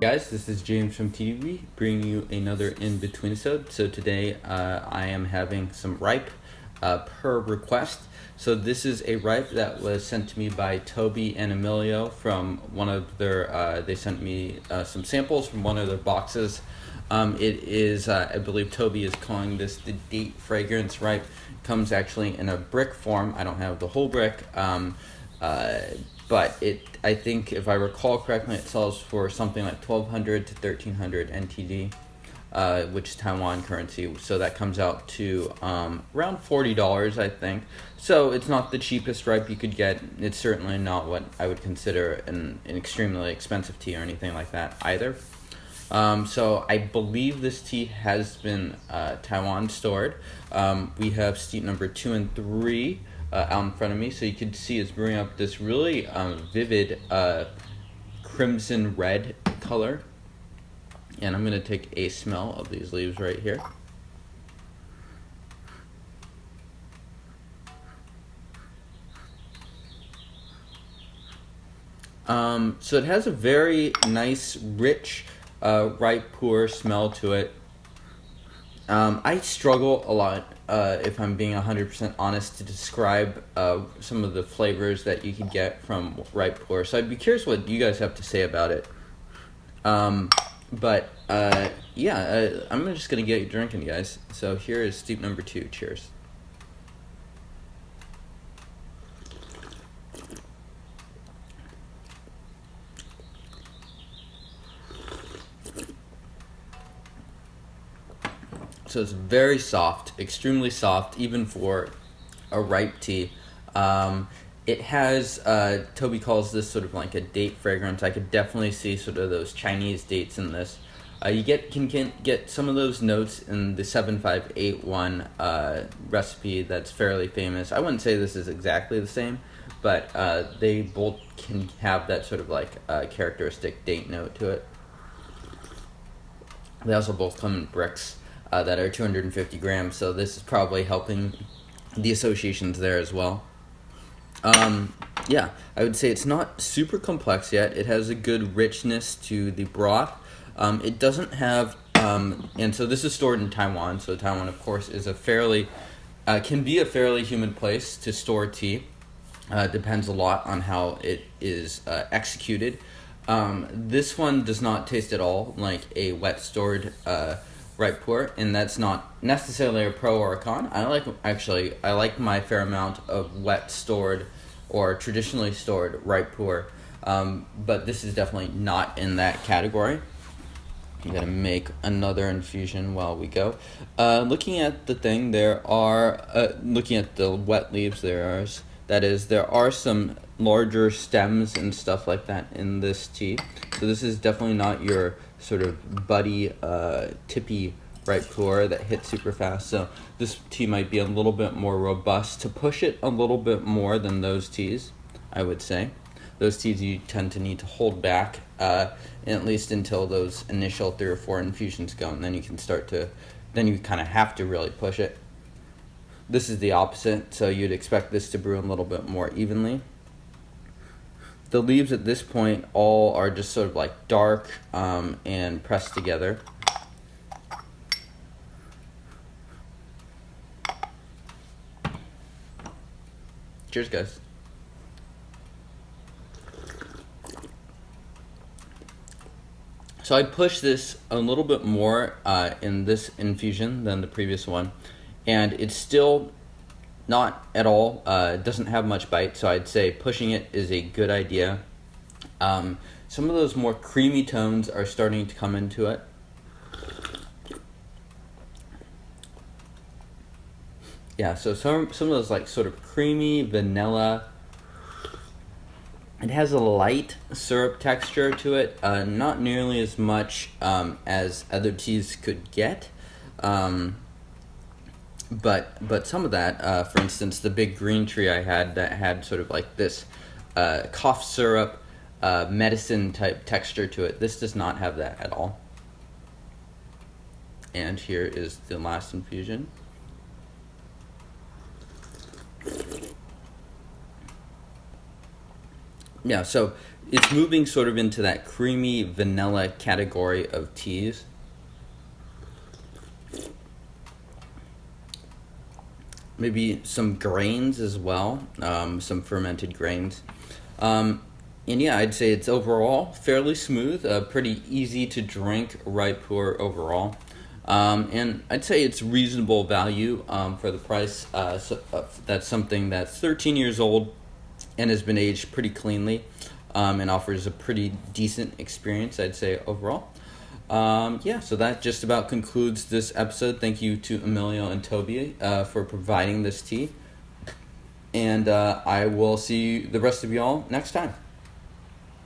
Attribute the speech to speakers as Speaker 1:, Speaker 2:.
Speaker 1: Guys, this is James from TeaDB bringing you another Inbetweenisode. So today I am having some ripe per request. So this is a ripe that was sent to me by Toby and Emilio from one of their, they sent me some samples from one of their boxes. It is, I believe Toby is calling this the Date Fragrance Ripe. It comes actually in a brick form. I don't have the whole brick. But I think if I recall correctly, it sells for something like 1,200 to 1,300 NTD, which is Taiwan currency. So that comes out to around $40, I think. So it's not the cheapest ripe you could get. It's certainly not what I would consider an extremely expensive tea or anything like that either. So I believe this tea has been Taiwan stored. We have steep number 2 and 3. Out in front of me, so you can see it's brewing up this really vivid crimson red color. And I'm going to take a smell of these leaves right here. So it has a very nice, rich, ripe pu'erh smell to it. I struggle a lot, if I'm being 100% honest, to describe some of the flavors that you can get from ripe pu'erh. So I'd be curious what you guys have to say about it. I'm just going to get you drinking, guys. So here is steep number 2. Cheers. So it's very soft, extremely soft, even for a ripe tea. It has, Toby calls this sort of like a date fragrance. I could definitely see sort of those Chinese dates in this. You can get some of those notes in the 7581 recipe that's fairly famous. I wouldn't say this is exactly the same, but they both can have that sort of like characteristic date note to it. They also both come in bricks that are 250 grams, so this is probably helping the associations there as well. I would say it's not super complex yet. It has a good richness to the broth. It doesn't have, and so this is stored in Taiwan, so Taiwan, of course, is can be a fairly humid place to store tea. Depends a lot on how it is executed. This one does not taste at all like a wet stored ripe pu'erh, and that's not necessarily a pro or a con. I like my fair amount of wet stored or traditionally stored ripe pu'erh, but this is definitely not in that category. I'm gonna make another infusion while we go. Looking at the thing, looking at the wet leaves, there are some larger stems and stuff like that in this tea. So this is definitely not your sort of buddy, tippy ripe pu'erh that hits super fast. So this tea might be a little bit more robust to push it a little bit more than those teas, I would say. Those teas you tend to need to hold back, at least until those initial 3 or 4 infusions go, and then you kind of have to really push it. This is the opposite, so you'd expect this to brew a little bit more evenly. The leaves at this point all are just sort of like dark and pressed together. Cheers, guys. So I pushed this a little bit more in this infusion than the previous one, and it's still not at all, doesn't have much bite, so I'd say pushing it is a good idea. Some of those more creamy tones are starting to come into it. Yeah, so some of those like sort of creamy vanilla. It has a light syrup texture to it, not nearly as much as other teas could get. But some of that, for instance, the big green tree I had that had sort of like this cough syrup, medicine type texture to it. This does not have that at all. And here is the last infusion. Yeah, so it's moving sort of into that creamy vanilla category of teas. Maybe some grains as well, some fermented grains. And yeah, I'd say it's overall fairly smooth, pretty easy to drink, right pour overall. And I'd say it's reasonable value for the price. That's something that's 13 years old and has been aged pretty cleanly, and offers a pretty decent experience, I'd say, overall. Yeah, so that just about concludes this episode. Thank you to Emilio and Toby for providing this tea. And I will see the rest of y'all next time.